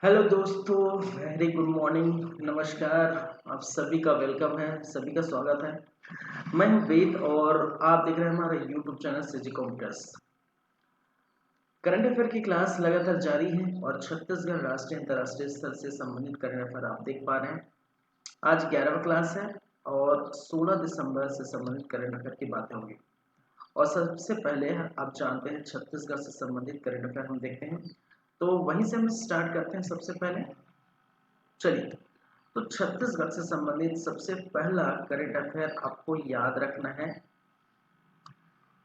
Hello दोस्तों, very good morning, नमस्कार। आप सभी का वेलकम है, सभी का स्वागत है। मैं हूं वेद और आप देख रहे हैं हमारा YouTube channel CG computers. Current affair की क्लास लगातार जारी है और छत्तीसगढ़ राष्ट्रीय अंतर्राष्ट्रीय स्तर से संबंधित करंट अफेयर आप देख पा रहे हैं। आज 11वां क्लास है और 16 दिसंबर से संबंधित करंट अफेयर की बातें होंगी। और सबसे पहले आप जानते हैं छत्तीसगढ़ से संबंधित करंट अफेयर हम देखते हैं, तो वहीं से हम स्टार्ट करते हैं। सबसे पहले चलिए, तो छत्तीसगढ़ से संबंधित सबसे पहला करंट अफेयर आपको याद रखना है।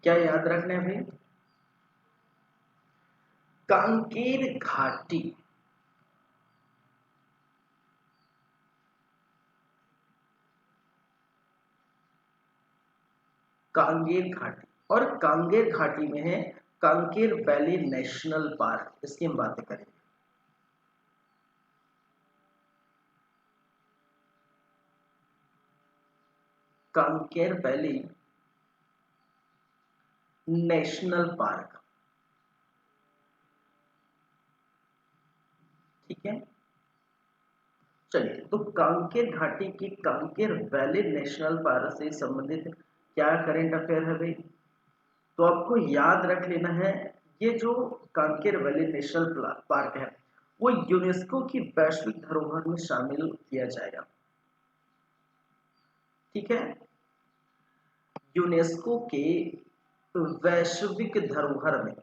क्या याद रखना है भाई? कांकेर घाटी। कांगेर घाटी और कांगेर घाटी में है कांकेर वैली नेशनल पार्क। इसकी हम बातें करेंगे। कांकेर वैली नेशनल पार्क, ठीक है। चलिए, तो कांकेर घाटी की कांकेर वैली नेशनल पार्क से संबंधित क्या करंट अफेयर है भाई? तो आपको याद रख लेना है, ये जो कांकेर वैली नेशनल पार्क है वो यूनेस्को की वैश्विक धरोहर में शामिल किया जाएगा, ठीक है। यूनेस्को के वैश्विक धरोहर में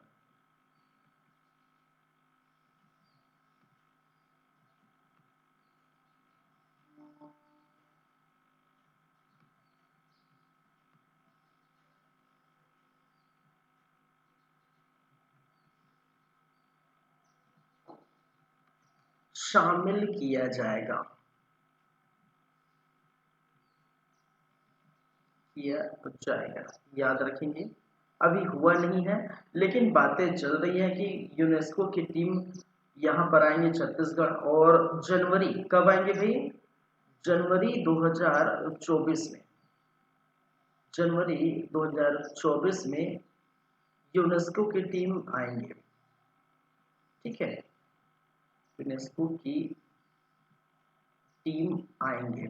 शामिल किया जाएगा, किया जाएगा। याद रखेंगे, अभी हुआ नहीं है लेकिन बातें चल रही है कि यूनेस्को की टीम यहाँ पर आएंगे छत्तीसगढ़। और जनवरी कब आएंगे भाई? जनवरी 2024 में। जनवरी 2024 में यूनेस्को की टीम आएंगे, ठीक है। यूनेस्को की टीम आएंगे।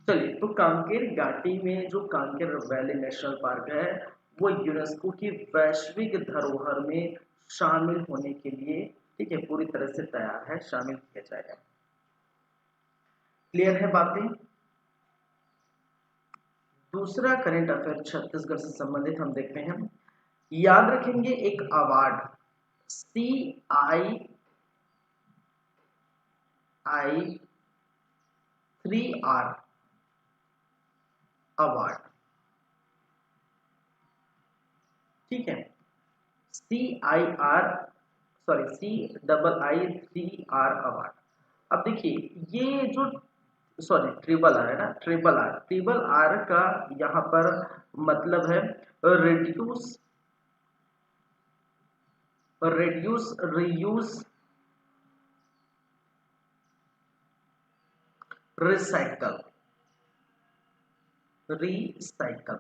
चलिए, तो कांकेर घाटी में जो कांकेर वैली नेशनल पार्क है वो यूनेस्को की वैश्विक धरोहर में शामिल होने के लिए, ठीक है, पूरी तरह से तैयार है, शामिल किया जाएगा। क्लियर है बातें? दूसरा करंट अफेयर छत्तीसगढ़ से संबंधित हम देखते हैं। याद रखेंगे एक अवार्ड, CII3R अवार्ड, ठीक है। CII3R award. अब देखिए, ये जो सॉरी ट्रिपल आर है ना, ट्रिपल आर का यहाँ पर मतलब है reduce reduce reuse recycle, recycle,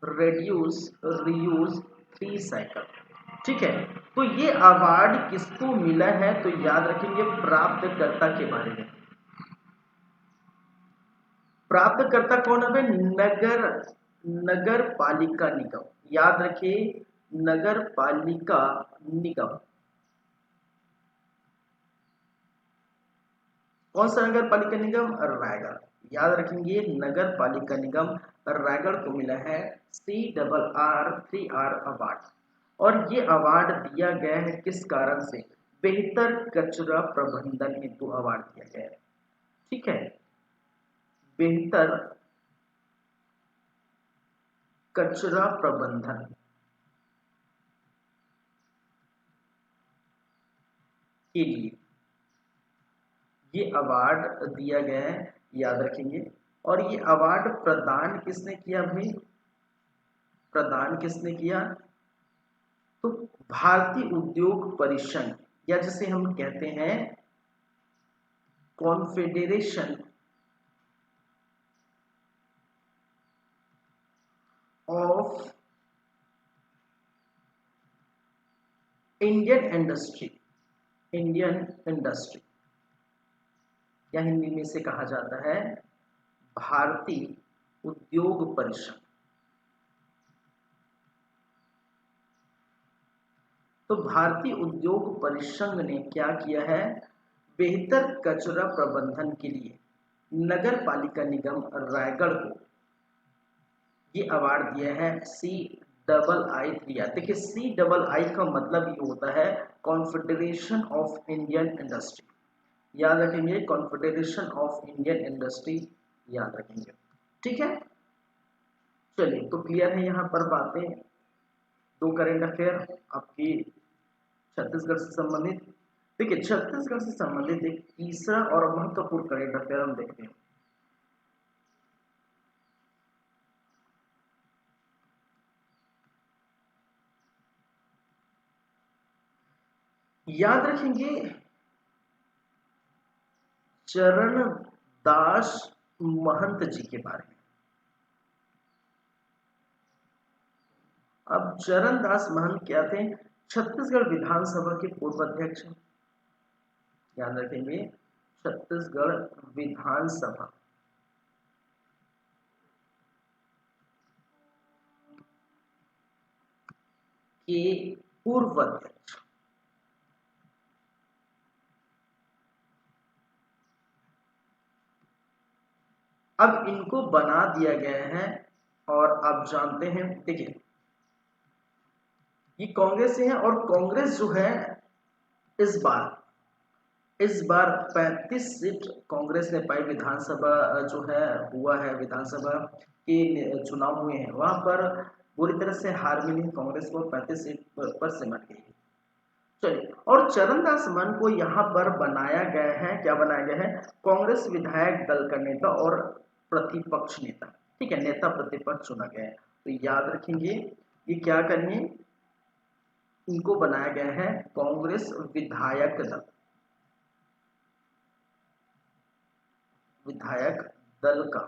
reduce reuse recycle, ठीक है। तो ये अवार्ड किसको मिला है? तो याद रखेंगे प्राप्तकर्ता के बारे में। प्राप्तकर्ता कौन है? नगर नगर पालिका निगम। याद रखिए, नगर पालिका निगम। कौन सा नगर पालिका निगम? रायगढ़। याद रखेंगे, नगर पालिका निगम रायगढ़ को मिला है CRR3R अवार्ड। और ये अवार्ड दिया गया है किस कारण से? बेहतर कचरा प्रबंधन हेतु अवार्ड दिया गया है, ठीक है। बेहतर कचरा प्रबंधन के लिए ये अवार्ड दिया गया है, याद रखेंगे। और ये अवार्ड प्रदान किसने किया भाई? प्रदान किसने किया? तो भारतीय उद्योग परिसंघ, या जिसे हम कहते हैं confederation of Indian industry, Indian industry या हिंदी में से कहा जाता है भारतीय उद्योग परिषद। तो भारतीय उद्योग परिषद ने क्या किया है, बेहतर कचरा प्रबंधन के लिए नगर पालिका निगम रायगढ़ को ये अवार्ड दिया है CII। देखिए CII का मतलब ये होता है कॉन्फेडरेशन ऑफ इंडियन इंडस्ट्री, याद रखेंगे, कॉन्फेडरेशन ऑफ इंडियन इंडस्ट्री याद रखेंगे, ठीक है। चलिए तो क्लियर है यहाँ पर बातें। दो करेंट अफेयर आपकी छत्तीसगढ़ से संबंधित। देखिए छत्तीसगढ़ से संबंधित एक तीसरा और महत्वपूर्ण करेंट अफेयर हम देखते हैं। याद रखेंगे चरण दास महंत जी के बारे में। अब चरण दास महंत क्या थे, छत्तीसगढ़ विधानसभा के पूर्व अध्यक्ष। याद रखेंगे छत्तीसगढ़ विधानसभा के पूर्व अध्यक्ष। अब इनको बना दिया गया है और आप जानते हैं, देखिए ये कांग्रेस से है और कांग्रेस जो है इस बार 35 सीट कांग्रेस ने पाई। विधानसभा जो है हुआ है, विधानसभा के चुनाव हुए हैं, वहां पर बुरी तरह से हार मिली कांग्रेस को, 35 सीट पर सिमट गई। चलिए, और चरणदास महंत को यहाँ पर बनाया गया है, क्या बनाया गया है, कांग्रेस विधायक दल का नेता और प्रतिपक्ष नेता, ठीक है, नेता प्रतिपक्ष चुना गया है। तो याद रखेंगे ये क्या करेंगे, इनको बनाया गया है कांग्रेस विधायक दल का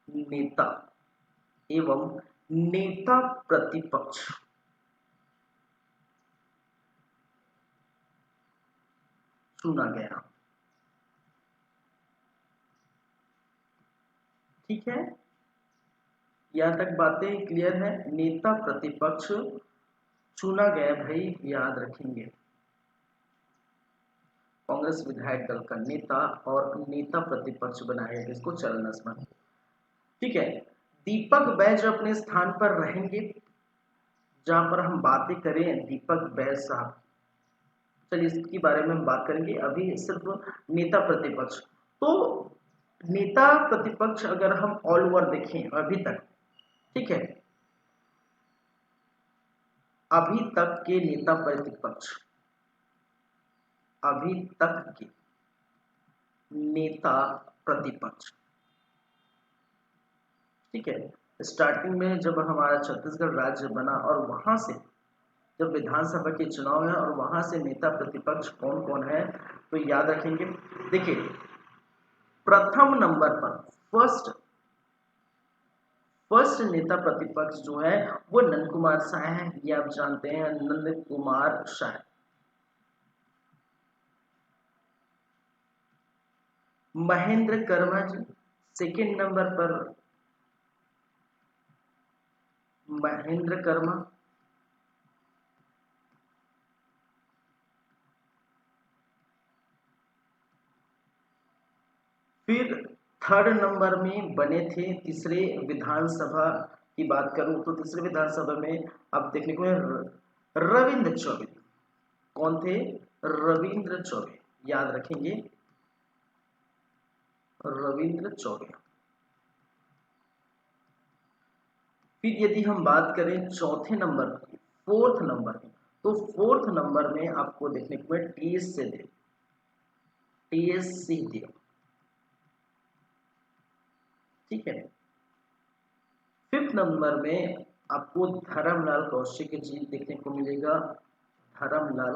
नेता एवं नेता प्रतिपक्ष चुना गया, ठीक है। यहां तक बातें क्लियर है, नेता प्रतिपक्ष चुना गया भाई, याद रखेंगे कांग्रेस विधायक दल का नेता और नेता प्रतिपक्ष बनाया गया किसको, चरणदास महंत, ठीक है। दीपक बैज अपने स्थान पर रहेंगे, जहां पर हम बातें करें दीपक बैज साहब, चलिए इसके बारे में हम बात करेंगे, अभी सिर्फ नेता प्रतिपक्ष। तो नेता प्रतिपक्ष अगर हम ऑल ओवर देखें अभी तक, ठीक है, अभी तक के नेता प्रतिपक्ष, अभी तक के नेता प्रतिपक्ष, ठीक है, स्टार्टिंग में जब हमारा छत्तीसगढ़ राज्य बना और वहां से जब विधानसभा के चुनाव है और वहां से नेता प्रतिपक्ष कौन कौन है, तो याद रखेंगे, देखिए प्रथम नंबर पर फर्स्ट नेता प्रतिपक्ष जो है वो नंद कुमार शाह है, ये आप जानते हैं, नंद कुमार शाह। महेंद्र कर्मा जी सेकंड नंबर पर, महेंद्र कर्मा। फिर थर्ड नंबर में बने थे, तीसरे विधानसभा की बात करूं तो तीसरे विधानसभा में अब देखने को रविंद्र चौबे। कौन थे, रविंद्र चौबे, याद रखेंगे रविंद्र चौबे। फिर यदि हम बात करें चौथे नंबर की, फोर्थ नंबर की, तो फोर्थ नंबर में आपको देखने को टीएस सिंहदेव, ठीक है। फिफ्थ नंबर में आपको धर्मलाल कौशिक जी देखने को मिलेगा, धर्मलाल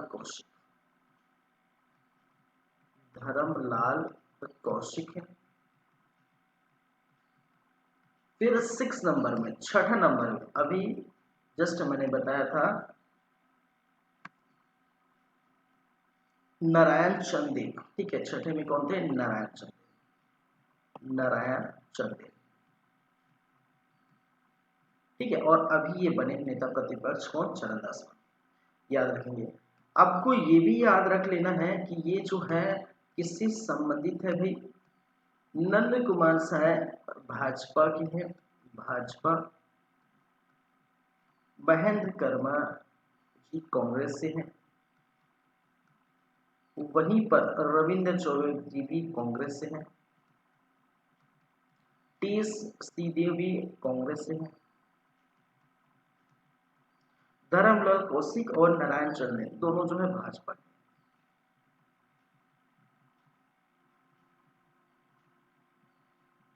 कौशिक है। फिर 6 नंबर में, छठा नंबर में, अभी जस्ट मैंने बताया था नारायण चंदेल। ठीक है, छठे में कौन थे? नारायण चंदेल, नारायण चंदेल। ठीक है, और अभी ये बने नेता प्रतिपक्ष कौन? चरणदास महंत। याद रखेंगे। आपको ये भी याद रख लेना है कि ये जो है किससे संबंधित है भाई? नंद कुमार साय भाजपा की है, भाजपा। महेंद्र कर्मा जी कांग्रेस से हैं। वहीं पर रविंद्र चौबे जी भी कांग्रेस से हैं। टी.एस. सिंहदेव भी कांग्रेस से हैं। धर्मलाल कौशिक और नारायण चंदेल दोनों जो है भाजपा के।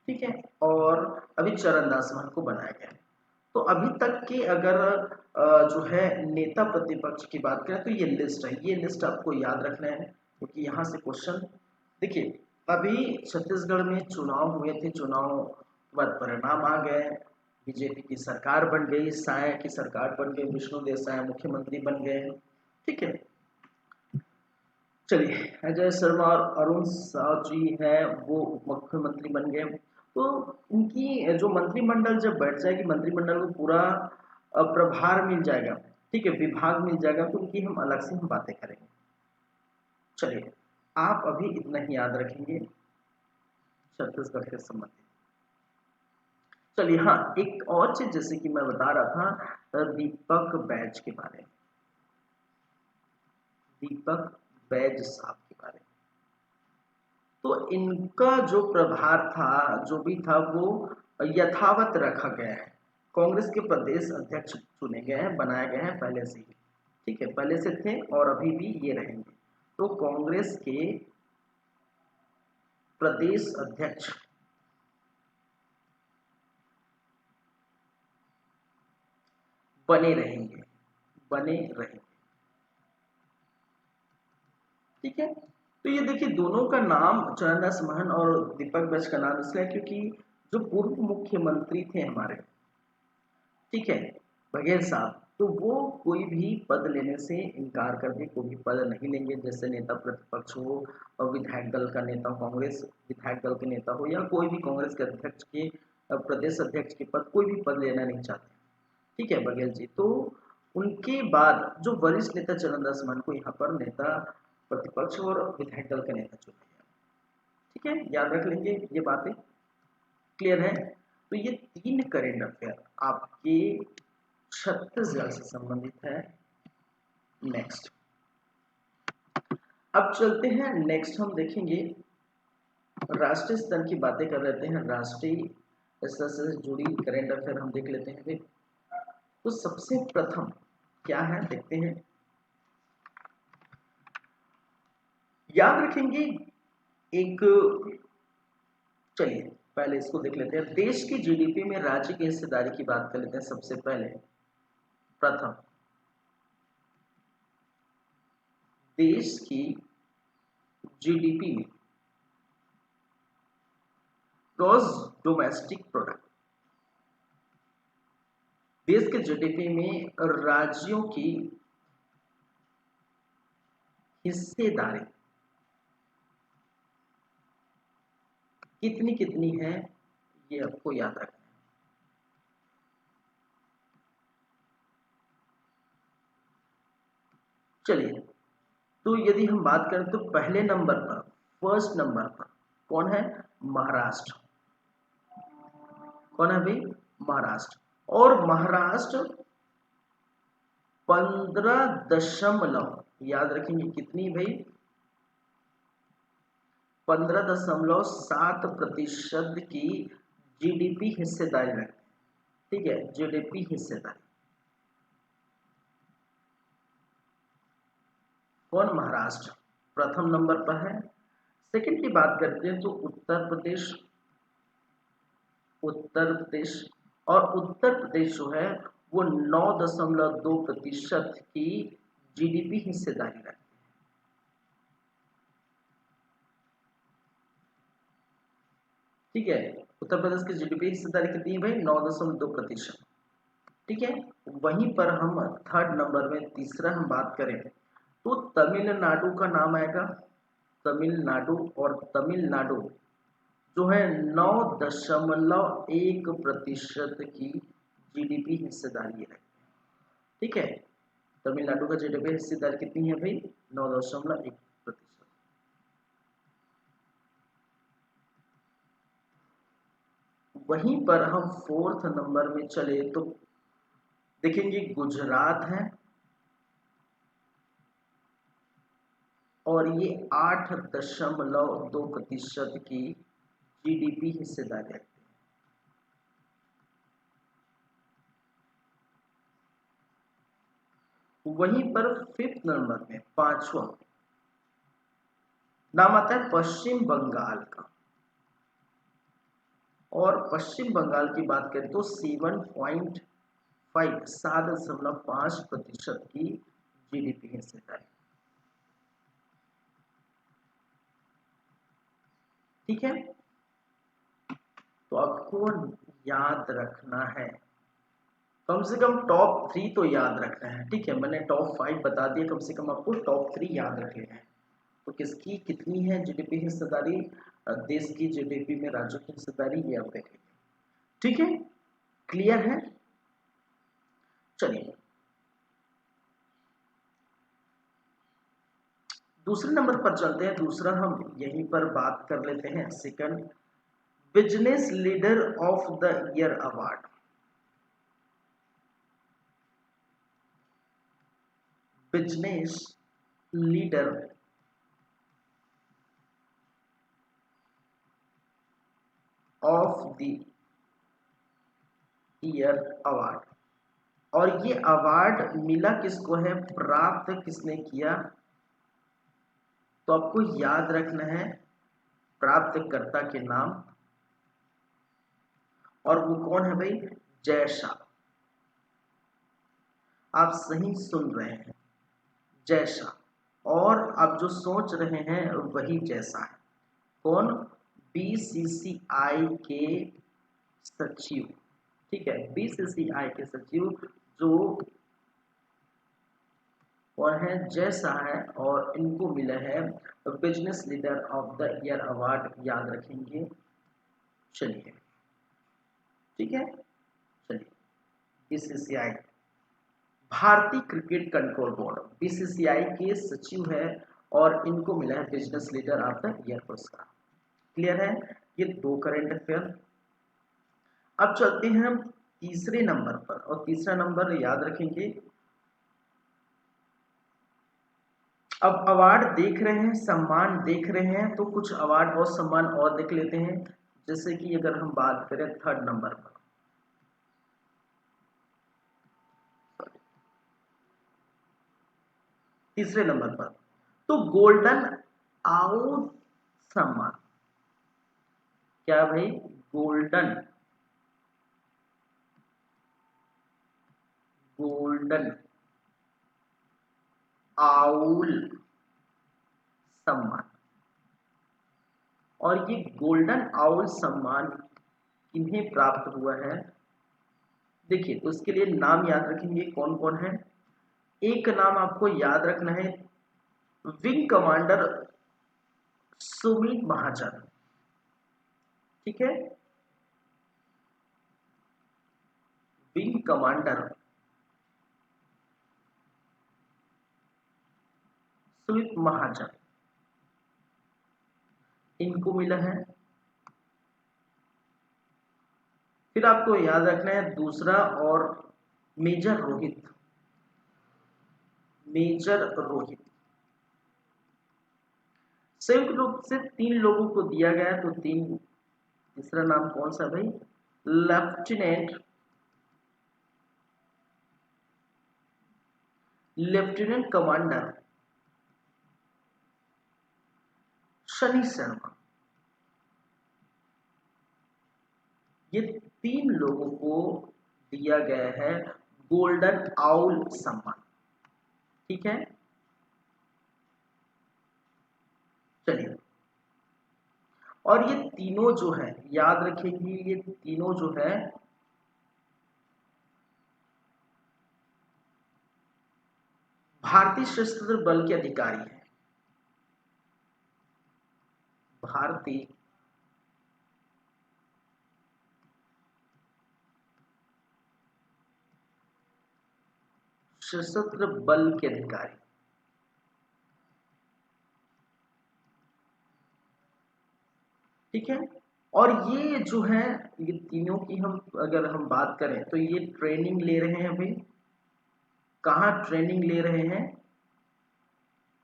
ठीक है, और अभी चरणदास महंत को बनाया गया है। तो अभी तक की अगर जो है नेता प्रतिपक्ष की बात करें तो ये लिस्ट है, ये लिस्ट आपको याद रखना है क्योंकि यहाँ से क्वेश्चन देखिए। अभी छत्तीसगढ़ में चुनाव हुए थे, चुनाव के बाद परिणाम आ गए, बीजेपी की सरकार बन गई, साय की सरकार बन गई, विष्णुदेव साय मुख्यमंत्री बन गए। ठीक है, चलिए अजय शर्मा और अरुण साव जी हैं वो मुख्यमंत्री बन गए। तो उनकी जो मंत्रिमंडल जब बैठ जाएगी, मंत्रिमंडल को पूरा प्रभार मिल जाएगा, ठीक है, विभाग मिल जाएगा, तो उनकी हम अलग से हम बातें करेंगे। चलिए, आप अभी इतना ही याद रखेंगे छत्तीसगढ़ के संबंधित। चलिए, हाँ, एक और चीज जैसे कि मैं बता रहा था दीपक बैज के बारे में, दीपक बैज साहब के बारे में। तो इनका जो प्रभार था, जो भी था, वो यथावत रखा गया है। कांग्रेस के प्रदेश अध्यक्ष चुने गए हैं, बनाए गए हैं पहले से ही। ठीक है, पहले से थे और अभी भी ये रहेंगे। तो कांग्रेस के प्रदेश अध्यक्ष बने रहेंगे, बने रहेंगे। ठीक है, तो ये देखिए दोनों का नाम चरणदास महंत और दीपक बैज का नाम इसलिए क्योंकि जो पूर्व मुख्यमंत्री थे हमारे, ठीक है, बघेल साहब, तो वो कोई भी पद लेने से इनकार करके कोई भी पद नहीं लेंगे, जैसे नेता प्रतिपक्ष हो और विधायक दल का नेता हो, कांग्रेस विधायक दल के नेता हो, या कोई भी कांग्रेस के अध्यक्ष के प्रदेश अध्यक्ष के पद, कोई भी पद लेना नहीं चाहते। ठीक है बघेल जी, तो उनके बाद जो वरिष्ठ नेता चरणदास महंत को यहाँ पर नेता प्रतिपक्ष और विधायक दल का नेता चुना गया। ठीक है, याद रख लेंगे ये बातें, क्लियर है? तो ये तीन करेंट अफेयर आपके छत्तीसगढ़ से संबंधित है। नेक्स्ट, अब चलते हैं, नेक्स्ट हम देखेंगे राष्ट्रीय स्तर की बातें कर लेते हैं, राष्ट्रीय स्तर से जुड़ी करेंट अफेयर हम देख लेते हैं। तो सबसे प्रथम क्या है देखते हैं, याद रखेंगे एक, चलिए पहले इसको देख लेते हैं। देश की जीडीपी में राज्य की हिस्सेदारी की बात कर लेते हैं। सबसे पहले प्रथम, देश की जीडीपी में ग्रॉस डोमेस्टिक प्रोडक्ट, देश के जीडीपी में राज्यों की हिस्सेदारी कितनी कितनी है, ये आपको याद रखना है। चलिए, तो यदि हम बात करें तो पहले नंबर पर, फर्स्ट नंबर पर कौन है? महाराष्ट्र। कौन है भाई? महाराष्ट्र। और महाराष्ट्र 15 याद रखेंगे कितनी भाई? 15.7% की जीडीपी हिस्सेदारी रखते हैं। ठीक है, जीडीपी हिस्सेदारी कौन? महाराष्ट्र प्रथम नंबर पर है। सेकंड की बात करते हैं तो उत्तर प्रदेश, उत्तर प्रदेश, और उत्तर प्रदेश जो है वो 9.2% की जीडीपी हिस्सेदारी रखते हैं। ठीक है, उत्तर प्रदेश की जीडीपी हिस्सेदारी कितनी है भाई? 9.2%। ठीक है, वहीं पर हम थर्ड नंबर में, तीसरा हम बात करें तो तमिलनाडु का नाम आएगा, तमिलनाडु। और तमिलनाडु जो है 9.1% की जीडीपी हिस्सेदारी है। ठीक है, तमिलनाडु का जीडीपी हिस्सेदारी कितनी है भाई? 9.1%। वहीं पर हम फोर्थ नंबर में चले तो देखेंगे गुजरात है, और ये 8.2% की जीडीपी हिस्सेदारी रखते हैं। वहीं पर फिफ्थ नंबर में, पांचवा नाम आता है पश्चिम बंगाल का। और पश्चिम बंगाल की बात करें तो 7.5% की जीडीपी हिस्सेदारी। ठीक है, तो आपको याद रखना है, कम से कम टॉप 3 तो याद रखना है। ठीक है, मैंने टॉप 5 बता दिया, कम से कम आपको टॉप 3 याद रखने हैं। तो किसकी कितनी है जीडीपी हिस्सेदारी, देश की जीडीपी में राज्यों की हिस्सेदारी, ये आप देखेंगे। ठीक है, क्लियर है? चलिए दूसरे नंबर पर चलते हैं। दूसरा हम यहीं पर बात कर लेते हैं, second, business leader of the year award. Business leader of the year award. और ये अवार्ड मिला किसको है, प्राप्त किसने किया? तो आपको याद रखना है प्राप्तकर्ता के नाम, और वो कौन है भाई? जय शाह। आप सही सुन रहे हैं, जय शाह। और आप जो सोच रहे हैं वही जैसा है। कौन? बीसीसीआई के सचिव। ठीक है, बीसीसीआई के सचिव जो और है जय शाह है, और इनको मिला है business leader of the year award, याद रखेंगे। चलिए ठीक है, चलिए बीसीसीआई भारतीय क्रिकेट कंट्रोल बोर्ड, बीसीसीआई के सचिव है, और इनको मिला है business leader of the year पुरस्कार। क्लियर है? ये 2 करंट अफेयर। अब चलते हैं हम तीसरे नंबर पर, और तीसरा नंबर याद रखेंगे। अब अवार्ड देख रहे हैं, सम्मान देख रहे हैं, तो कुछ अवार्ड और सम्मान और देख लेते हैं। जैसे कि अगर हम बात करें थर्ड नंबर पर, तीसरे नंबर पर, तो गोल्डन आउल सम्मान। क्या भाई? गोल्डन गोल्डन आउल सम्मान। और ये गोल्डन आउल सम्मान किन्हें प्राप्त हुआ है? देखिए, तो इसके लिए नाम याद रखेंगे कौन कौन है। एक नाम आपको याद रखना है, विंग कमांडर सुमित महाजन। ठीक है, विंग कमांडर सुमित महाजन, इनको मिला है। फिर आपको याद रखना है दूसरा, और मेजर रोहित, मेजर रोहित संयुक्त रूप से 3 लोगों को दिया गया, तो 3। तीसरा नाम कौन सा भाई? Lieutenant lieutenant commander Shani Sharma. ये 3 लोगों को दिया गया है गोल्डन आउल सम्मान। ठीक है, चलिए, और ये तीनों जो है याद रखेंगे, ये तीनों जो है भारतीय सशस्त्र बल के अधिकारी हैं। भारतीय सशस्त्र बल के अधिकारी, ठीक है। और ये जो है, ये तीनों की हम अगर हम बात करें तो ये ट्रेनिंग ले रहे हैं भाई। कहाँ ट्रेनिंग ले रहे हैं?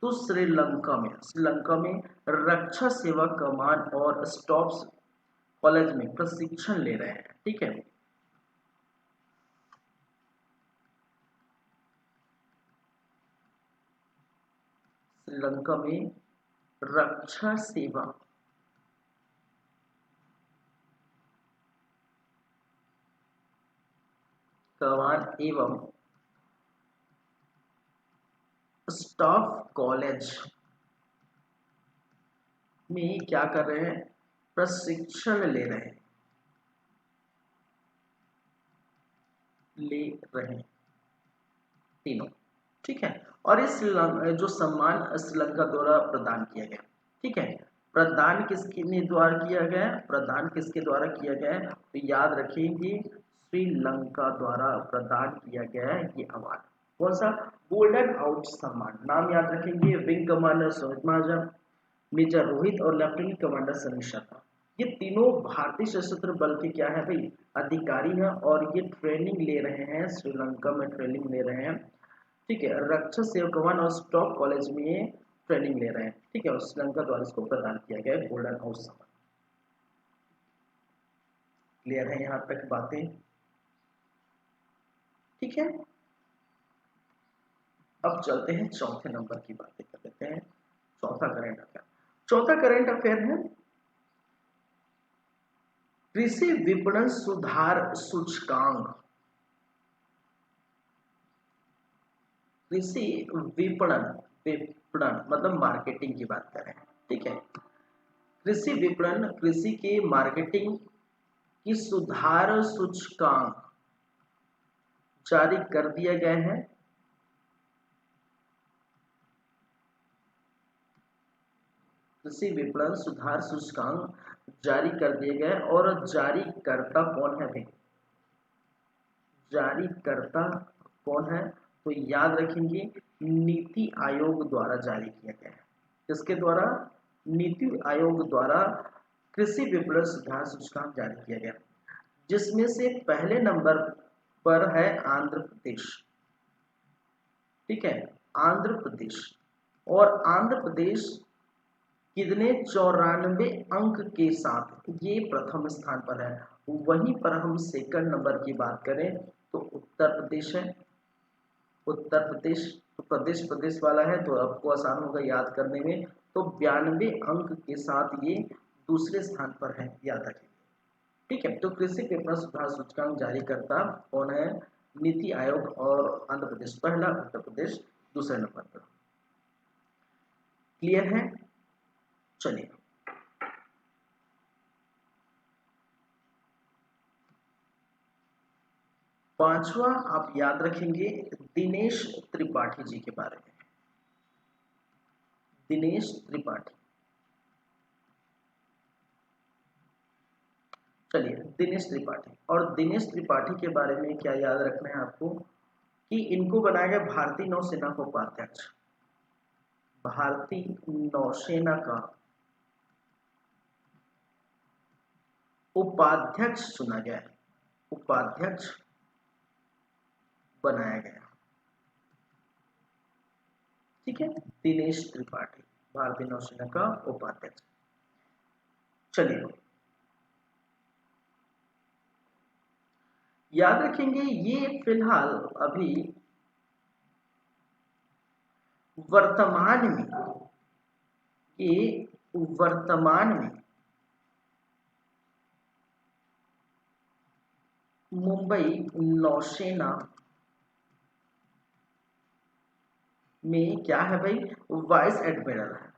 तो श्रीलंका में रक्षा सेवा कमान और स्टॉप्स कॉलेज में प्रशिक्षण ले रहे हैं, ठीक है। श्रीलंका में रक्षा सेवा कमान एवं स्टाफ कॉलेज में क्या कर रहे हैं? प्रशिक्षण ले रहे हैं तीनों, ठीक है। और इस जो सम्मान श्रीलंका द्वारा प्रदान किया गया, ठीक है। प्रदान किसके द्वारा किया गया? प्रदान किसके द्वारा किया गया है? तो याद रखेंगे, श्रीलंका द्वारा प्रदान किया गया है ये अवार्ड। कौन सा? गोल्डन आउट सम्मान। नाम याद रखेंगे, wing commander Sumit Mahajan, major Rohit और लेफ्टिनेंट कमांडर सनी शर्मा। ये तीनों भारतीय सशस्त्र बल के क्या है भाई? अधिकारी हैं। और ये ट्रेनिंग ले रहे हैं, श्रीलंका में ट्रेनिंग ले रहे हैं, ठीक है। रक्षा सेवा कमान और स्टॉक कॉलेज में ट्रेनिंग ले रहे हैं, ठीक है। और श्रीलंका द्वारा इसको प्रदान किया गया है गोल्डन हाउस सम्मान। क्लियर है यहाँ तक बातें? ठीक है। अब चलते हैं चौथे नंबर की बातें कर लेते हैं। चौथा करंट अफेयर, चौथा करंट अफेयर है कृषि विपणन सुधार सूचकांक। कृषि विपणन, विपणन मतलब मार्केटिंग की बात कर रहे हैं, ठीक है। कृषि विपणन, कृषि के मार्केटिंग की सुधार सूचकांक जारी कर दिया गया है। कृषि विपणन सुधार सूचकांक जारी कर दिए गए। और जारीकर्ता कौन है भाई? जारीकर्ता कौन है? तो याद रखेंगे, नीति आयोग द्वारा जारी किया गया है। किसके द्वारा? नीति आयोग द्वारा कृषि विपणन सुधार सूचकांक जारी किया गया, जिसमें से पहले नंबर पर है आंध्र प्रदेश, ठीक है। आंध्र प्रदेश। और आंध्र प्रदेश कितने? 94 अंक के साथ ये प्रथम स्थान पर है। वहीं पर हम सेकंड नंबर की बात करें तो उत्तर प्रदेश है। उत्तर प्रदेश, तो प्रदेश प्रदेश वाला है तो आपको आसान होगा याद करने में। तो 92 अंक के साथ ये दूसरे स्थान पर है, याद रखें, ठीक है। तो कृषि विपणन सुधार सूचकांक जारी करता कौन है? नीति आयोग। और आंध्र प्रदेश पहला, उत्तर प्रदेश दूसरे नंबर पर। क्लियर है? चलिए, पांचवा आप याद रखेंगे दिनेश त्रिपाठी जी के बारे में। दिनेश त्रिपाठी, चलिए दिनेश त्रिपाठी। और दिनेश त्रिपाठी के बारे में क्या याद रखना है आपको? कि इनको बनाया गया भारतीय नौसेना का उपाध्यक्ष। भारतीय नौसेना का उपाध्यक्ष चुना गया है, उपाध्यक्ष बनाया गया, ठीक है। दिनेश त्रिपाठी भारतीय नौसेना का उपाध्यक्ष। चलिए, याद रखेंगे ये फिलहाल अभी वर्तमान में, ये वर्तमान में मुंबई नौसेना में क्या है भाई? वाइस एडमिरल है,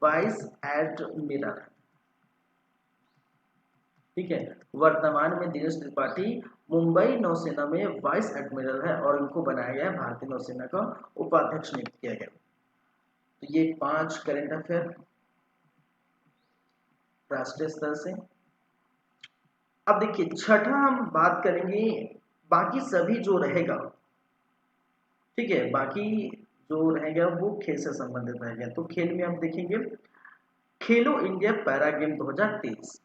वाइस एडमिरल, ठीक है। वर्तमान में दिनेश त्रिपाठी मुंबई नौसेना में वाइस एडमिरल है और इनको बनाया गया है भारतीय नौसेना का उपाध्यक्ष नियुक्त किया गया। तो ये 5 करंट अफेयर राष्ट्रीय स्तर से। अब देखिए छठा हम बात करेंगे, बाकी सभी जो रहेगा, ठीक है, बाकी जो रहेगा वो खेल से संबंधित रहेगा। तो खेल में हम देखेंगे खेलो इंडिया पैरा गेम 2023,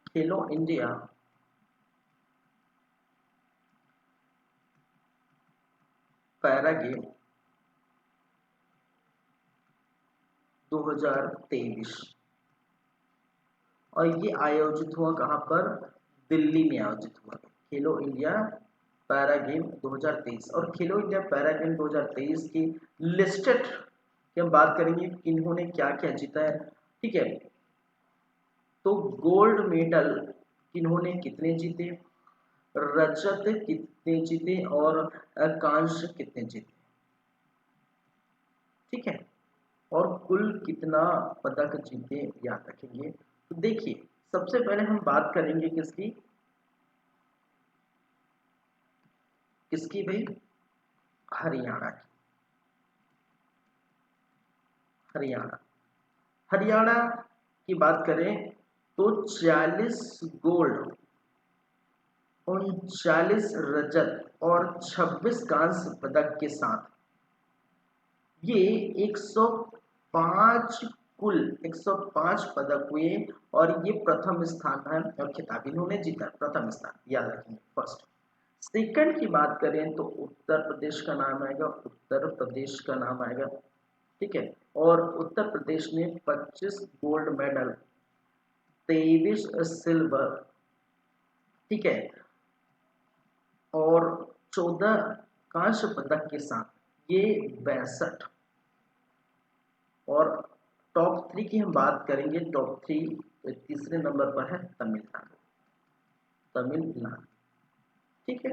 खेलो इंडिया पैरा गेम 2023 और ये आयोजित हुआ कहाँ पर, दिल्ली में आयोजित हुआ खेलो इंडिया पैरा गेम 2023। और खेलो इंडिया पैरा गेम 2023 की लिस्टेड की हम बात करेंगे इन्होंने क्या क्या जीता है, ठीक है। तो गोल्ड मेडल इन्होंने कितने जीते, रजत कितने जीते और कांस्य कितने जीते, ठीक है, और कुल कितना पदक जीते याद रखेंगे। तो देखिए सबसे पहले हम बात करेंगे किसकी, किसकी भाई, हरियाणा की। हरियाणा, हरियाणा की बात करें तो 40 गोल्ड, 39 रजत और 26 कांस्य पदक के साथ ये 105 कुल 105 पदक हुए और ये प्रथम स्थान है और खिताब इन्होंने जीता, प्रथम स्थान याद रखेंगे फर्स्ट। सेकंड की बात करें तो उत्तर प्रदेश का नाम आएगा, उत्तर प्रदेश का नाम आएगा, ठीक है। और उत्तर प्रदेश ने 25 गोल्ड मेडल, 23 सिल्वर, ठीक है, और 14 कांस्य पदक के साथ ये 62। और टॉप 3 की हम बात करेंगे, टॉप 3 तीसरे नंबर पर है तमिलनाडु, तमिलनाडु, ठीक है,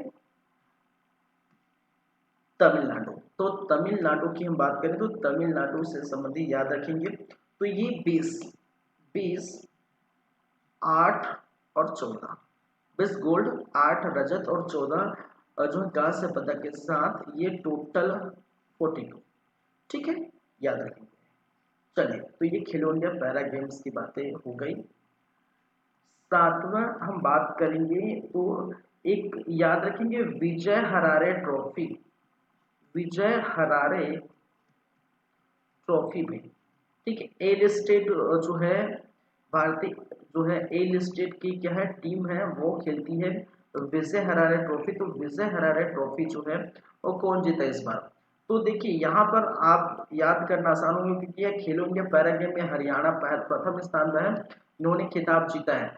तमिलनाडु। तो तमिलनाडु की हम बात करें तो तमिलनाडु से संबंधित याद रखेंगे तो ये 20 8 और 14, 20 गोल्ड, 8 रजत और 14 जो है कांस्य पदक के साथ ये टोटल 42, ठीक है, याद रखेंगे। चलिए तो ये खेलो इंडिया पैरा गेम्स की बातें हो गई। सातवां हम बात करेंगे तो एक याद रखेंगे विजय हरारे ट्रॉफी, विजय हरारे ट्रॉफी में, ठीक है, ए लिस्टेड जो है भारतीय जो है ए लिस्टेड की क्या है टीम है वो खेलती है विजय हरारे ट्रॉफी। तो विजय हरारे ट्रॉफी जो है वो कौन जीता इस बार, तो देखिए यहाँ पर आप याद करना आसान होगा क्योंकि यह खेलो इंडिया पैरा गेम में हरियाणा प्रथम स्थान पर है, इन्होंने खिताब जीता है।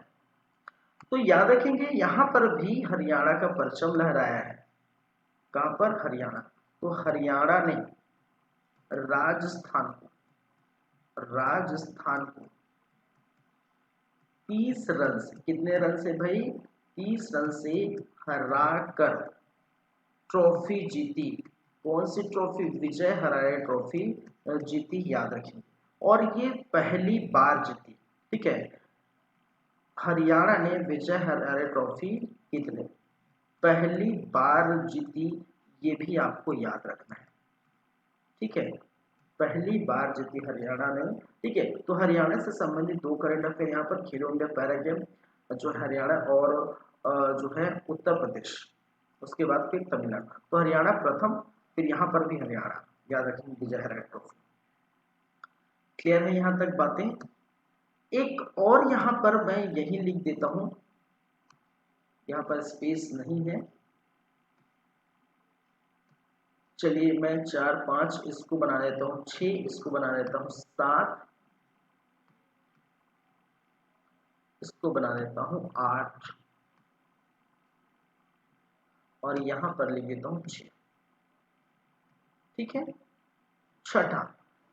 तो याद रखेंगे यहाँ पर भी हरियाणा का परचम लहराया है, कहाँ पर, हरियाणा। तो हरियाणा ने राजस्थान को, राजस्थान को 30 रन से, कितने रन से भाई, 30 रन से हरा कर ट्रॉफी जीती। कौन सी ट्रॉफी, विजय हरारे ट्रॉफी जीती, याद रखेंगे। और ये पहली बार जीती, ठीक है, हरियाणा ने विजय हरारे ट्रॉफी कितने पहली बार जीती, ये भी आपको याद रखना है, ठीक है, पहली बार जीती हरियाणा ने, ठीक है। तो हरियाणा से संबंधित 2 करंट अफेयर यहाँ पर खेलो इंडिया पैरा गेम जो हरियाणा और जो है उत्तर प्रदेश, उसके बाद फिर तमिलनाडु। तो हरियाणा प्रथम, फिर यहाँ पर भी हरियाणा, याद रखेंगे विजय हरारे ट्रॉफी। क्लियर है यहाँ तक बातें। एक और यहाँ पर मैं यही लिख देता हूं, यहाँ पर स्पेस नहीं है, चलिए मैं 4 5 इसको बना देता हूँ, 6 इसको बना देता हूँ, 7 इसको बना देता हूँ, 8 और यहाँ पर लिख देता हूँ 6, ठीक है। छठा,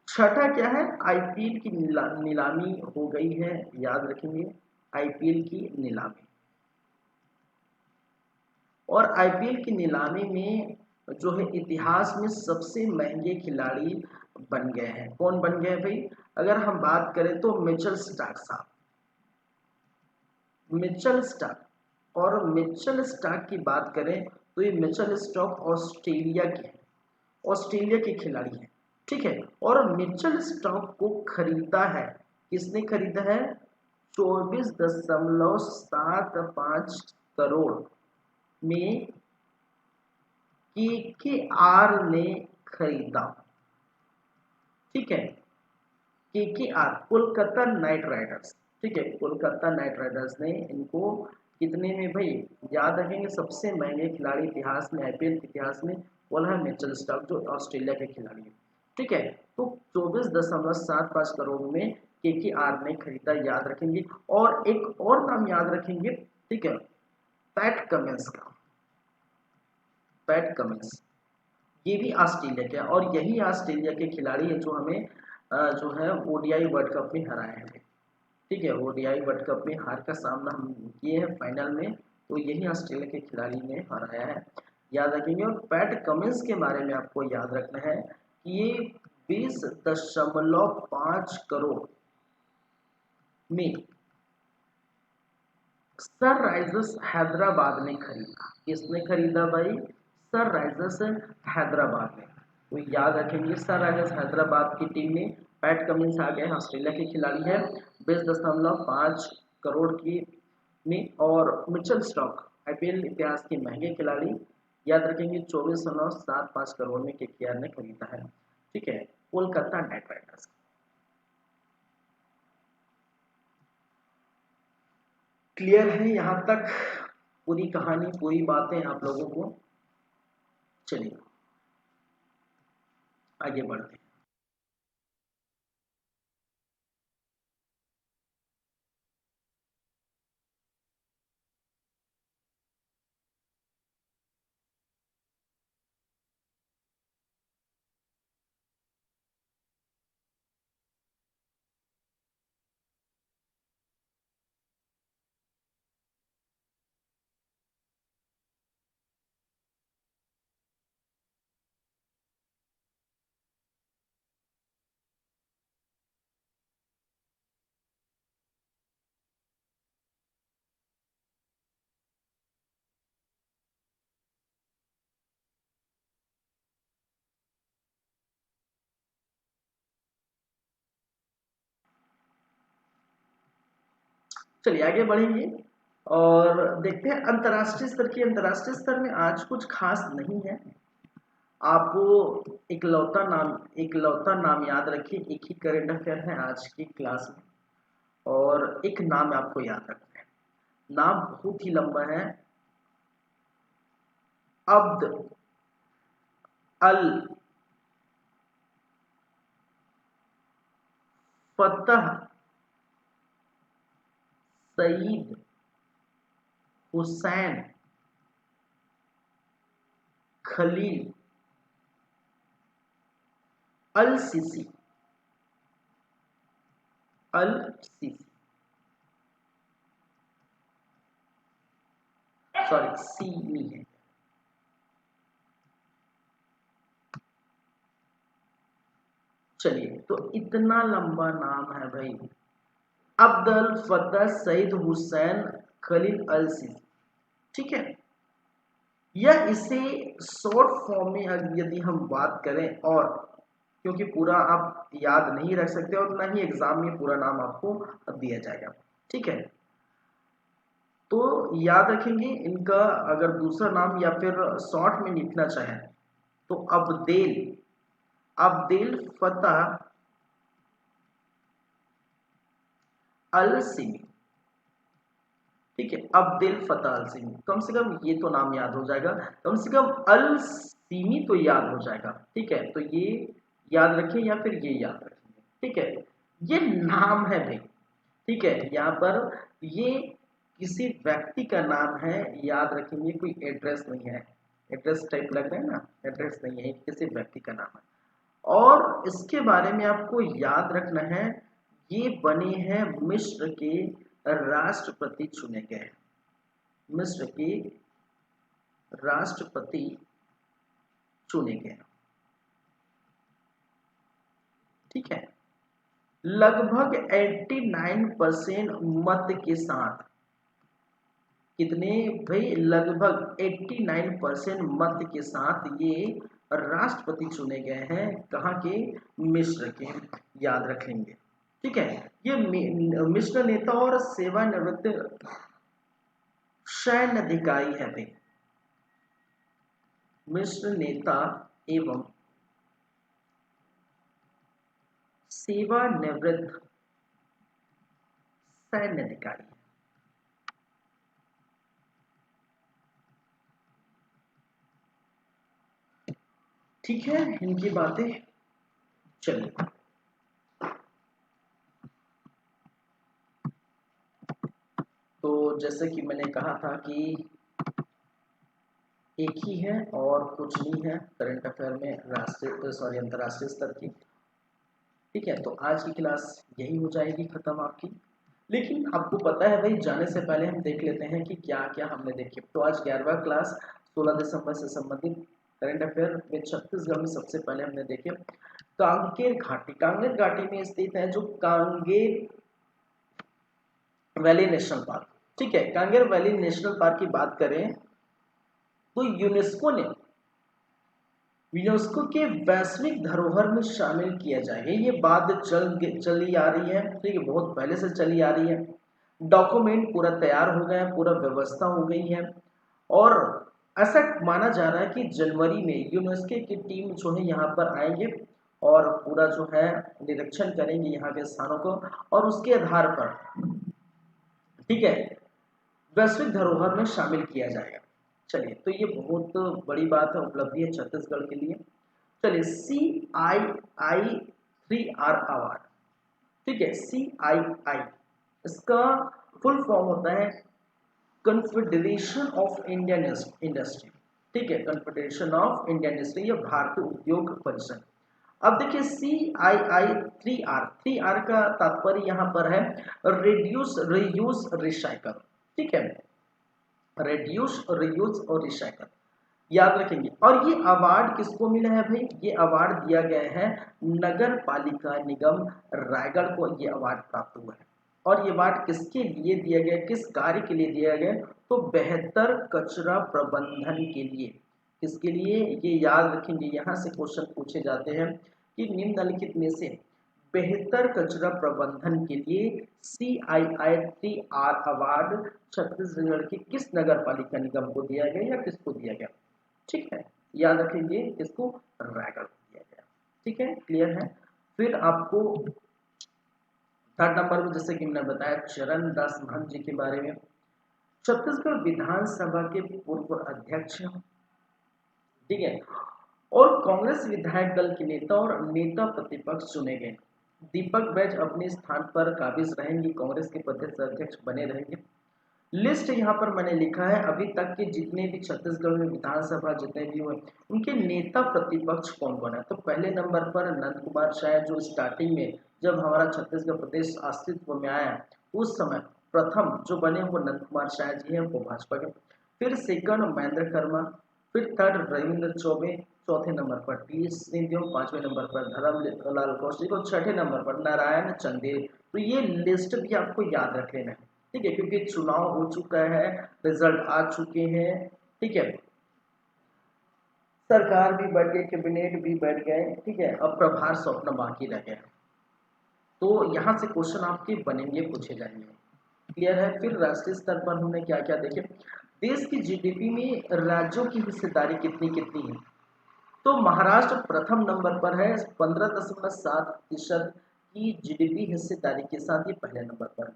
छठा क्या है, आईपीएल की नीलामी हो गई है, याद रखेंगे आईपीएल की नीलामी। और आईपीएल की नीलामी में जो है इतिहास में सबसे महंगे खिलाड़ी बन गए हैं, कौन बन गए भाई, अगर हम बात करें तो मिचेल स्टार्क साहब, मिचेल स्टार्क। और मिचेल स्टार्क की बात करें तो ये मिचेल स्टार्क ऑस्ट्रेलिया के खिलाड़ी हैं, ठीक है। और मिचेल स्टार्क को खरीदा है, किसने खरीदा है? 24.75 करोड़ में केकेआर ने खरीदा, ठीक है। केकेआर कोलकाता नाइट राइडर्स, ठीक है। कोलकाता नाइट राइडर्स ने इनको कितने में भाई, याद रखेंगे सबसे महंगे खिलाड़ी इतिहास में, आईपीएल के इतिहास में बोला है मिचेल स्टार्क, जो ऑस्ट्रेलिया के खिलाड़ी है, ठीक है। तो 24.75 करोड़ में केकेआर ने खरीदा, याद रखेंगे। और एक और नाम याद रखेंगे, ठीक है, पैट कमिंस का। पैट कमिंस ये भी ऑस्ट्रेलिया के, और यही ऑस्ट्रेलिया के खिलाड़ी है जो हमें जो है ओडीआई वर्ल्ड कप में हराए हैं, ठीक है। ओडीआई वर्ल्ड कप में हार का सामना हम किए हैं फाइनल में, तो यही ऑस्ट्रेलिया के खिलाड़ी ने हराया है, याद रखेंगे। और पैट कमिंस के बारे में आपको याद रखना है कि ये 20.5 करोड़ में सनराइजर्स हैदराबाद ने खरीदा। किसने खरीदा भाई? सनराइजर्स हैदराबाद ने। तो याद रखेंगे सनराइजर्स हैदराबाद की टीम में पैट कमिंस आ गए, ऑस्ट्रेलिया के खिलाड़ी है, 20.5 करोड़ की में। और मिचेल स्टार्क आईपीएल इतिहास के महंगे खिलाड़ी, याद रखेंगे 24.75 करोड़ में केकेआर ने खरीदा है, ठीक है, कोलकाता नाइट राइडर्स। क्लियर है यहाँ तक पूरी कहानी, पूरी बातें आप लोगों को? चलिए आगे बढ़ते हैं। चलिए आगे बढ़ेंगे और देखते हैं अंतर्राष्ट्रीय स्तर की। अंतर्राष्ट्रीय स्तर में आज कुछ खास नहीं है। आपको एक लौता नाम याद रखिए, एक ही करंट अफेयर है आज की क्लास में, और एक नाम आपको याद रखना है। नाम बहुत ही लंबा है, अब्द अल फतह सईद हुसैन खलील अल सीसी। अल सीसी, सॉरी सी नहीं है। चलिए, तो इतना लंबा नाम है भाई, अब्दुल फतह सईद हुसैन खलील अल सीसी, ठीक है। या इसे शॉर्ट फॉर्म में यदि हम बात करें, और क्योंकि पूरा आप याद नहीं रख सकते और ना ही एग्जाम में पूरा नाम आपको दिया जाएगा, ठीक है। तो याद रखेंगे इनका, अगर दूसरा नाम या फिर शॉर्ट में लिखना चाहें तो अब्देल अब्देल फतह अल सिमी, ठीक है। अब्देल फतह अल सिमी, कम से कम ये तो नाम याद हो जाएगा, कम से कम अल सिमी तो याद हो जाएगा, ठीक है। तो ये याद रखें या फिर ये याद रखेंगे, ठीक है। ये नाम है भाई, ठीक है। यहाँ पर ये किसी व्यक्ति का नाम है, याद रखेंगे, कोई एड्रेस नहीं है। एड्रेस टाइप लग रहा है ना, एड्रेस नहीं है, किसी व्यक्ति का नाम है। और इसके बारे में आपको याद रखना है, ये बने हैं मिस्र के राष्ट्रपति चुने गए। मिस्र के राष्ट्रपति चुने गए, ठीक है। लगभग 89% मत के साथ कितने भाई, लगभग 89% मत के साथ ये राष्ट्रपति चुने गए हैं। कहाँ के? मिस्र के, याद रखेंगे। ठीक है, ये मिस्र नेता और सेवानिवृत्त सैन्य अधिकारी है भाई। मिस्र नेता एवं सेवानिवृत्त सैन्य अधिकारी। ठीक है, इनकी बातें चलिए। तो जैसे कि मैंने कहा था कि एक ही है और कुछ नहीं है करंट अफेयर में राष्ट्रीय सॉरी अंतर्राष्ट्रीय स्तर की। ठीक है, तो आज की क्लास यही हो जाएगी खत्म आपकी। लेकिन आपको पता है भाई, जाने से पहले हम देख लेते हैं कि क्या क्या हमने देखे। तो आज 11वां क्लास 16 दिसंबर से संबंधित करंट अफेयर में छत्तीसगढ़ में सबसे पहले हमने देखे कांगेर घाटी। कांगेर घाटी में स्थित है जो कांगेर वैली नेशनल पार्क। ठीक है, कांगेर वैली नेशनल पार्क की बात करें तो यूनेस्को के वैश्विक धरोहर में शामिल किया जाएगा। ये बात चली आ रही है, ठीक है, बहुत पहले से चली आ रही है। डॉक्यूमेंट पूरा तैयार हो गया है, पूरा व्यवस्था हो गई है और ऐसा माना जा रहा है कि जनवरी में यूनेस्को की टीम जो है यहाँ पर आएंगे और पूरा जो है निरीक्षण करेंगे यहाँ के स्थानों को, और उसके आधार पर, ठीक है, वैश्विक धरोहर में शामिल किया जाएगा। चलिए, तो ये बहुत बड़ी बात है, उपलब्धि है छत्तीसगढ़ के लिए। चलिए, CII3R अवार्ड। ठीक है, CII इसका फुल फॉर्म होता है कन्फेडरेशन ऑफ इंडियन इंडस्ट्री। ठीक है, कन्फेडरेशन ऑफ इंडियन इंडस्ट्री, ये भारतीय उद्योग परिषद। अब देखिए CII3R का तात्पर्य यहाँ पर है रिड्यूस, रीयूज, रिसाइकल। ठीक है, रिड्यूस, रीयूज और रिसाइकल, याद रखेंगे। और ये अवार्ड किसको मिला है भाई? ये अवार्ड दिया गया है नगर पालिका निगम रायगढ़ को, ये अवार्ड प्राप्त हुआ है। और ये अवार्ड किसके लिए दिया गया, किस कार्य के लिए दिया गया? तो बेहतर कचरा प्रबंधन के लिए। किसके लिए? ये याद रखेंगे, यहाँ से क्वेश्चन पूछे जाते हैं कि निम्नलिखित में से बेहतर कचरा प्रबंधन के लिए CII3R अवार्ड छत्तीसगढ़ की किस नगर पालिका निगम को दिया गया या किसको दिया गया? ठीक है, याद रखेंगे इसको, रायगढ़ को दिया गया। ठीक है, क्लियर है। फिर आपको थर्ड नंबर में जैसे कि मैंने बताया चरण दास महंत जी के बारे में, छत्तीसगढ़ विधानसभा के पूर्व अध्यक्ष, ठीक है, और कांग्रेस विधायक दल के नेता और नेता प्रतिपक्ष चुने गए। दीपक बैज अपने स्थान पर काबिज रहेंगे, कांग्रेस के प्रदेश अध्यक्ष बने रहेंगे। लिस्ट यहाँ पर मैंने लिखा है अभी तक के जितने भी छत्तीसगढ़ में विधानसभा जितने भी हुए उनके नेता प्रतिपक्ष कौन कौन है। तो पहले नंबर पर नंद कुमार शाह, जो स्टार्टिंग में जब हमारा छत्तीसगढ़ प्रदेश अस्तित्व में आया उस समय प्रथम जो बने वो नंद कुमार शाह जी हैं, वो भाजपा के। फिर सेकंड महेंद्र कर्मा, फिर थर्ड रविंद्र चौबे, चौथे नंबर पर टी सिंहदेव, पांचवें नंबर पर धर्मलाल कौशिक और छठे नंबर पर नारायण चंदेल। तो ये लिस्ट भी आपको याद रख लेना है। ठीक है, क्योंकि चुनाव हो चुका है, रिजल्ट आ चुके हैं। ठीक है, सरकार भी बढ़ गई, कैबिनेट भी बढ़ गए। ठीक है, अब प्रभार सौंपना बाकी रह गया। तो यहाँ से क्वेश्चन आपके बनेंगे, पूछे जाएंगे। क्लियर है। फिर राष्ट्रीय स्तर पर हमने क्या क्या देखे, देश की जीडीपी में राज्यों की हिस्सेदारी कितनी कितनी है। तो महाराष्ट्र प्रथम नंबर पर है, 15.7% की जीडीपी हिस्सेदारी के साथ ये पहले नंबर पर है।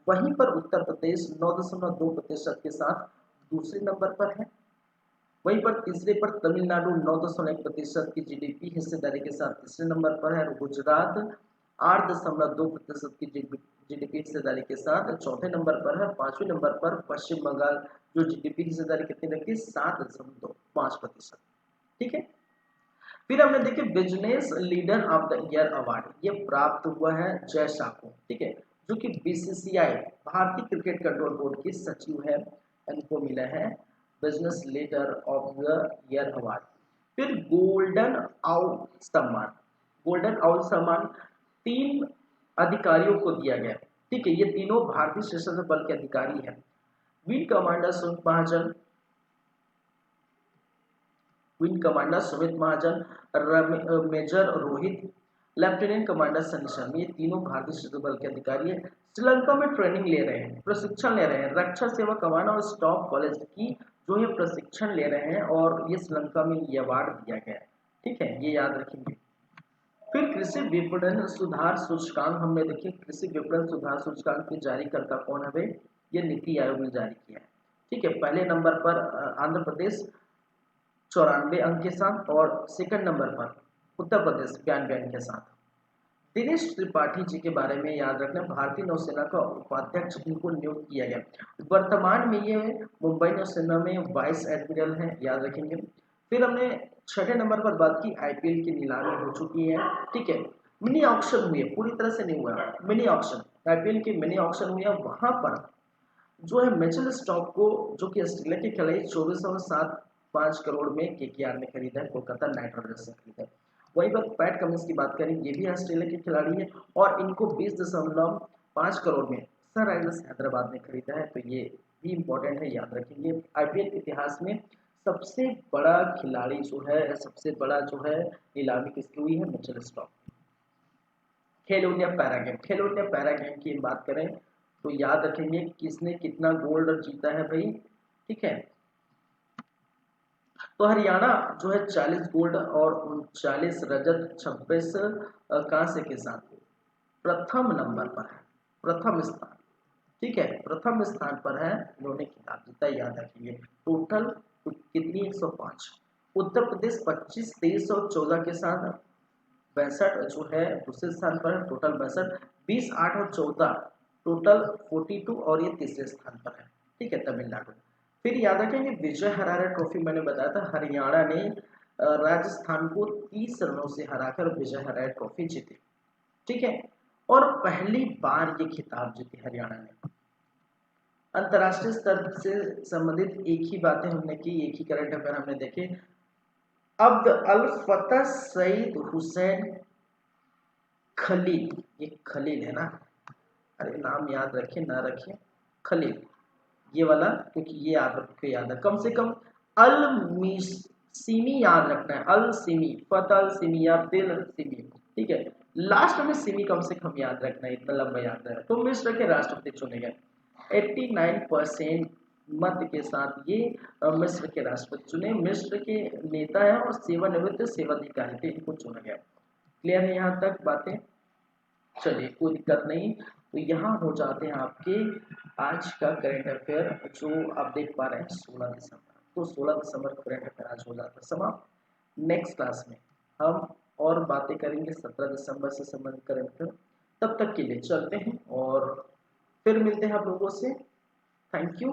वहीं पर उत्तर प्रदेश 9.2% के साथ दूसरे नंबर पर है। वहीं पर तीसरे पर तमिलनाडु 9.1% की जीडीपी हिस्सेदारी के साथ तीसरे नंबर पर है। गुजरात 8.2% की जीडीपी हिस्सेदारी के साथ चौथे नंबर पर है। पांचवें नंबर पर पश्चिम बंगाल, जो जीडीपी हिस्सेदारी कितनी रखी, 7.5%। ठीक है, फिर हमने देखे business leader of the year award, ये प्राप्त हुआ है जय शाह को। ठीक है, जो कि बीसीसीआई भारतीय क्रिकेट कंट्रोल बोर्ड की सचिव है, इनको मिला है business leader of the year award. फिर गोल्डन आउल सम्मान, गोल्डन आउल सम्मान 3 अधिकारियों को दिया गया। ठीक है, ये तीनों भारतीय सशस्त्र बल के अधिकारी हैं। Wing commander Sumit Mahajan, wing commander Sumit Mahajan, major Rohit, lieutenant commander Sunny Sharma, ये तीनों भारतीय सशस्त्र बल के अधिकारी है। श्रीलंका में ट्रेनिंग ले रहे हैं, प्रशिक्षण ले रहे हैं, रक्षा सेवा कमान और स्टाफ कॉलेज की जो है प्रशिक्षण ले रहे हैं, और ये श्रीलंका में ये अवार्ड दिया गया है। ठीक है, ये याद रखेंगे। फिर कृषि विपणन सुधार सूचकांक हमने देखिए, कृषि विपणन सुधार सूचकांक की जारी करता कौन है भाई, ये नीति आयोग ने जारी किया है। ठीक है, पहले नंबर पर आंध्र प्रदेश 94 अंक के साथ, और सेकंड नंबर पर उत्तर प्रदेश 92 अंक के साथ। दिनेश त्रिपाठी जी के बारे में याद रखना, भारतीय नौसेना का उपाध्यक्ष इनको नियुक्त किया गया। वर्तमान में ये मुंबई नौसेना में वाइस एडमिरल हैं, याद रखेंगे। फिर हमने छठे नंबर पर बात की, आईपीएल की नीलामी हो चुकी है। ठीक है, मिनी ऑक्शन हुई है, पूरी तरह से नहीं हुआ, मिनी ऑक्शन, आईपीएल की मिनी ऑक्शन हुई है। वहां पर जो है मिचेल स्टॉक को, जो कि ऑस्ट्रेलिया के खिलाड़ी 24.75 करोड़ में केकेआर ने खरीदा है, कोलकाता नाइट राइडर्स से खरीदा है। वही बात पैट कमिंस की बात करें, ये भी ऑस्ट्रेलिया के खिलाड़ी है, और इनको 20.5 करोड़ में सनराइजर्स हैदराबाद ने खरीदा है। तो ये भी इंपॉर्टेंट है, याद रखेंगे। आईपीएल के इतिहास में सबसे बड़ा खिलाड़ी जो है, सबसे बड़ा जो है नीलामी किसकी हुई है, मिचेल स्टॉक। खेलो इंडिया पैरा गेम, खेलो इंडिया पैरा गेम की बात करें तो याद रखेंगे किसने कितना गोल्ड जीता है भाई। ठीक है, तो हरियाणा जो है 40 गोल्ड और 39 रजत, 26 कांस्य के साथ प्रथम नंबर पर है, प्रथम स्थान। ठीक है, प्रथम स्थान पर है, इन्होंने खिताब जीता, याद रखिए। टोटल कितनी, 105। उत्तर प्रदेश 25, 23 और 14 के साथ 62 जो है दूसरे स्थान पर है, टोटल 62। 20, 8 और 14 टोटल 42, और ये तीसरे स्थान पर है। ठीक है, तमिलनाडु। फिर याद रखेंगे विजय हरारे ट्रॉफी, मैंने बताया था हरियाणा ने राजस्थान को 30 रनों से हराकर विजय हरारे ट्रॉफी जीती। ठीक है, और पहली बार ये खिताब जीती हरियाणा ने। अंतरराष्ट्रीय स्तर से संबंधित एक ही बातें हमने की, एक ही करंट अफेयर हमने देखे। अब्द अल फतह सईद हुसैन खलील, ये खलील है ना, अरे नाम याद रखे ना रखे, खलील ये वाला, क्योंकि ये आपको याद है कम से कम। अल सिमी याद रखना है, अल सिमी, फतह अल सिमी या दिल सिमी। ठीक है, लास्ट में सिमी कम से कम याद रखना है, इतना लंबा याद है। तो मिस्र के राष्ट्रपति चुने गए 89% मत के साथ, ये मिस्र के राष्ट्रपति चुने, मिस्र के नेता है और सेवानिवृत्त सेवाधिकारी थे, इनको चुना गया। क्लियर है यहाँ तक बातें, चलिए कोई दिक्कत नहीं। तो यहाँ हो जाते हैं आपके आज का करंट अफेयर, जो आप देख पा रहे हैं 16 दिसंबर। तो 16 दिसंबर करंट अफेयर आज हो जाता है समाप्त। नेक्स्ट क्लास में हम और बातें करेंगे 17 दिसंबर से संबंधित करंट अफेयर। तब तक के लिए चलते हैं और फिर मिलते हैं आप लोगों से। Thank you.